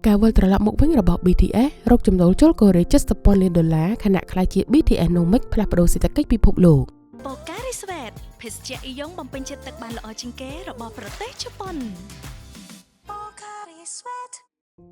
ការវិលត្រឡប់មកវិញរបស់ BTS រកចំណូលចូលកូរ៉េ$70,000 លានខណៈខ្ល้ายជា BTS Nomic ផ្លាស់ប្ដូរសេដ្ឋកិច្ចពិភពលោក Pocari Sweat ភេសជ្ជៈអ៊ីយ៉ុងបំពេញចិត្តទឹកបានល្អជាងគេរបស់ប្រទេសជប៉ុន Pocari Sweat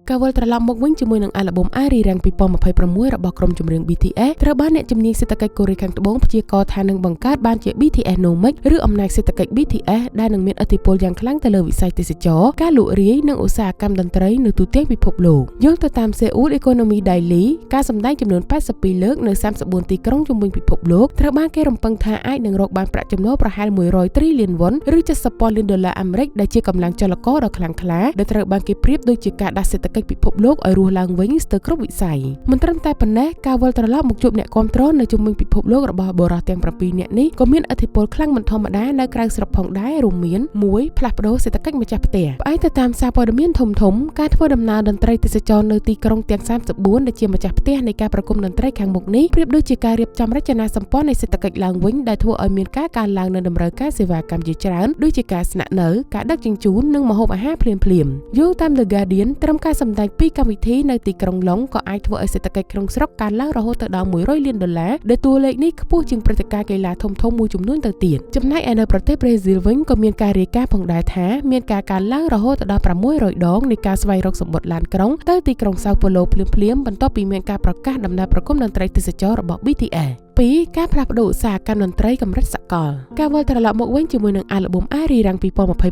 ការវិលត្រឡប់មកវិញជាមួយនឹងអាល់ប៊ុម Arirang 2026 របស់ក្រុមចម្រៀង BTS ត្រូវបានអ្នកជំនាញសេដ្ឋកិច្ចកូរ៉េខាងត្បូងព្យាករណ៍ថានឹងបង្កើតបានជា BTS Nomic ឬអំណាចសេដ្ឋកិច្ច BTS ដែលនឹងមានឥទ្ធិពលយ៉ាងខ្លាំងទៅលើវិស័យទេសចរណ៍ការលក់រាយនិងឧស្សាហកម្មតន្ត្រីនៅទូទាំងពិភពលោកយោងទៅតាម Seoul Economy Daily ការសម្ដែងចំនួន82លើកនៅ34ទីក្រុងជុំវិញពិភពលោកត្រូវបានគេរំពឹងថាអាចនឹងរកបានប្រាក់ចំណូលប្រហែល100 trillion won ឬ$70,000 លានអាមេរិកដែលជាកម្លាំងចលករដ៏ខ្លាំងក្លាដែលត្រូវបានគេប្រៀបដូចជាការដាស់សេដ្ឋកិច្ចពិភពលោកឲ្យរស់ឡើងវិញស្ទើរគ្រប់វិស័យមិនត្រឹមតែប៉ុណ្ណេះការវិលត្រឡប់មកជួបអ្នកគាំទ្រនៅជុំវិញពិភពលោករបស់បរិយាទាំង7នាក់នេះក៏មានឥទ្ធិពលខ្លាំងមិនធម្មតានៅក្រៅស្រុកផងដែររួមមាន 1. ផ្លាស់ប្ដូរសេដ្ឋកិច្ចម្ចាស់ផ្ទះផ្អែកទៅតាមសារព័ត៌មានធំៗការធ្វើដំណើរតន្ត្រីទេសចរនៅទីក្រុងទាំង34ដែលជាម្ចាស់ផ្ទះនៃការប្រគំតន្ត្រីខាងមុខនេះប្រៀបដូចជាការរៀបចំរចនាសម្ព័ន្ធនៃសេដ្ឋកិច្ចឡើងវិញដែលធ្វើឲ្យមានការកើនឡើងនៅតម្រូវការសេវាកម្មជាច្រើនដូចជាការស្នាក់នៅការដឹកជញ្ជូននិងម្ហូបអាហារភ្លាមៗយោងតាម The Guardian ត្រឹមការសម្ដែងពីកម្មវិធីនៅទីក្រុងឡុងក៏អាចធ្វើឲ្យសេដ្ឋកិច្ចក្នុងស្រុកកើនឡើងរហូតដល់$100 លានដែលតួលេខនេះខ្ពស់ជាងព្រឹត្តិការណ៍កីឡាធំៗមួយចំនួនទៅទៀតចំណែកឯនៅប្រទេសប្រេស៊ីលវិញក៏មានការរាយការណ៍ផងដែរថាមានការកើនឡើងរហូតដល់600ដងនៃការស្វែងរកសម្បត្តិឡានក្រុងទៅទីក្រុងសាវប៉ូឡូភ្លាមៗបន្ទាប់ពីមានការប្រកាសដំណើរប្រគំតន្ត្រីទេសចររបស់ BTS 2. ការផ្លាស់ប្ដូរឧស្សាហកម្មតន្ត្រីកម្រិតសកលការវិលត្រឡប់មកវិញជាមួយនឹងអាល់ប៊ុម Arirang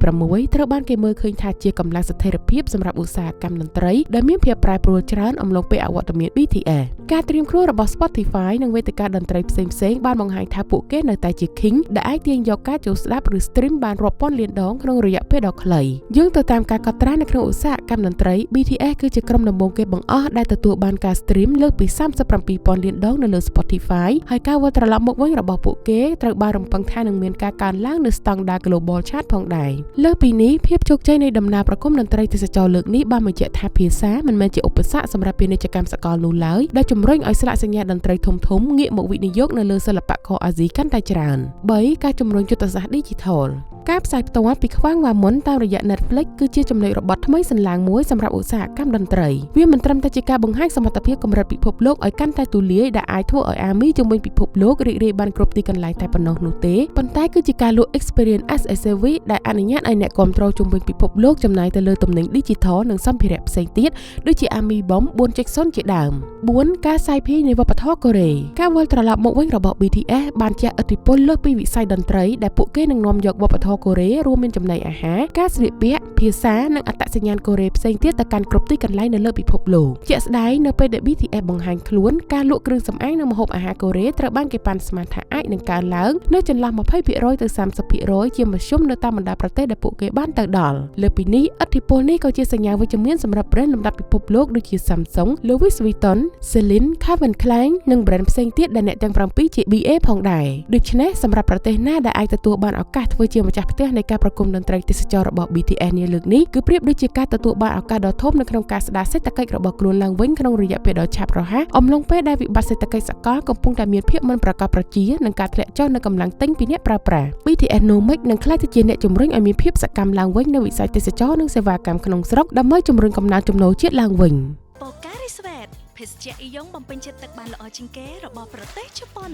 2026ត្រូវបានគេមើលឃើញថាជាកម្លាំងស្ថិរភាពសម្រាប់ឧស្សាហកម្មតន្ត្រីដែលមានភាពប្រែប្រួលច្រើនអំឡុងពេលអវត្តមាន BTS ការត្រៀមខ្លួនរបស់ Spotify និងវេទិកាតន្ត្រីផ្សេងៗបានបង្ហាញថាពួកគេនៅតែជា King ដែលអាចទាញយកការចូលស្ដាប់ឬ stream បានរាប់ពាន់លានដងក្នុងរយៈពេលដ៏ខ្លីយោងទៅតាមការកត់ត្រានៅក្នុងឧស្សាហកម្មតន្ត្រី BTS គឺជាក្រុមដំបូងគេបង្អស់ដែលទទួលបានការ stream លើសពី37,000 លានដងនៅលើ Spotifyហើយការវិលត្រឡប់មកវិញរបស់ពួកគេត្រូវបានរំពឹងថានឹងមានការកើនឡើងនៅស្តង់ដារ Global Chart ផងដែរលើសពីនេះភាពជោគជ័យនៃដំណើរប្រគំតន្ត្រីទេសចរលើកនេះបានបញ្ជាក់ថាភាសាមិនមែនជាឧបសគ្គសម្រាប់ពាណិជ្ជកម្មសកលនោះឡើយដែលជំរុញឲ្យស្លាកសញ្ញាតន្ត្រីធំៗងាកមកវិនិយោគនៅលើសិល្បករអាស៊ីកាន់តែច្រើន 3. ការជំរុញយុទ្ធសាស្ត្រ Digitalការផ្សាយផ្ទាល់ពីខ្វាំងវ៉ាមុនតាមរយៈ Netflix គឺជាចំណុចរបត់ថ្មីសន្លាងមួយសម្រាប់ឧស្សាហកម្មតន្ត្រីវាមិនត្រឹមតែជាការបង្ហាញសមត្ថភាពកម្រិតពិភពលោកឲ្យកាន់តែទូលាយដែលអាចធ្វើឲ្យ ARMY ជុំវិញពិភពលោករីករាយបានគ្រប់ទីកន្លែងតែប៉ុណ្ណោះនោះទេប៉ុន្តែគឺជាការលក់ Experience as a Service ដែលអនុញ្ញាតឲ្យអ្នកគាំទ្រជុំវិញពិភពលោកចំណាយទៅលើទំនិញ Digital និងសម្ភារៈផ្សេងទៀតដូចជា ARMY Bomb 4.0 ជាដើម 4. ការសាយភាយនៃវប្បធម៌កូរ៉េការវិលត្រឡប់មកវិញរបស់ BTS បានជះឥទ្ធិពលលើសពីវិស័យតន្ត្រីដែលពួកគេនឹងនាំយកវប្បធម៌កូរ៉េរួមមានចំណីអាហារការស្លៀកពាក់ភាសានិងអត្តសញ្ញាណកូរ៉េផ្សេងទៀតទៅកាន់គ្រប់ទីកន្លែងនៅលើពិភពលោកជាក់ស្ដែងនៅពេលដែល BTS បង្ហាញខ្លួនការលក់គ្រឿងសម្អាងនិងម្ហូបអាហារកូរ៉េត្រូវបានគេប៉ាន់ស្មានថាអាចនឹងកើនឡើងនៅចន្លោះ 20% ទៅ 30% ជាមធ្យមនៅតាមបណ្ដាប្រទេសដែលពួកគេបានទៅដល់លើពីនេះឥទ្ធិពលនេះក៏ជាសញ្ញាវិជ្ជមានសម្រាប់ brand លំដាប់ពិភពលោកដូចជា Samsung, Louis Vuitton, Celine, Calvin Klein និង brand ផ្សេងទៀតដែលអ្នកទាំង7ជា BA ផងដែរដូច្នេះសម្រាប់ប្រទេសណាដែលអាចទទួលបានឱកាសធ្វើជាម្ចាស់ផ្ទះនៃការប្រគំតន្ត្រីទេសចររបស់ BTS នាលើកនេះគឺប្រៀបដូចជាការទទួលបានឱកាសដ៏ធំនៅក្នុងការស្ដារសេដ្ឋកិច្ចរបស់ខ្លួនឡើងវិញក្នុងរយៈពេលដ៏ឆាប់រហ័សអំឡុងពេលដែលវិបត្តិសេដ្ឋកិច្ចសកលកំពុងតែមានភាពមិនប្រកបប្រជានិងការធ្លាក់ចុះនៅកម្លាំងទិញពីអ្នកប្រើប្រាស់ BTS Nomic នឹងក្លាយទៅជាអ្នកជំរុញឲ្យមានភាពសកម្មឡើងវិញនៅវិស័យទេសចរនិងសេវាកម្មក្នុងស្រុកដើម្បីជំរុញកំណើនចំណូលជាតិឡើងវិញ Pocari Sweat ភេសជ្ជៈអ៊ីយ៉ុងបំពេញចិត្តទឹកបានល្អជាងគេរបស់ប្រទេសជប៉ុន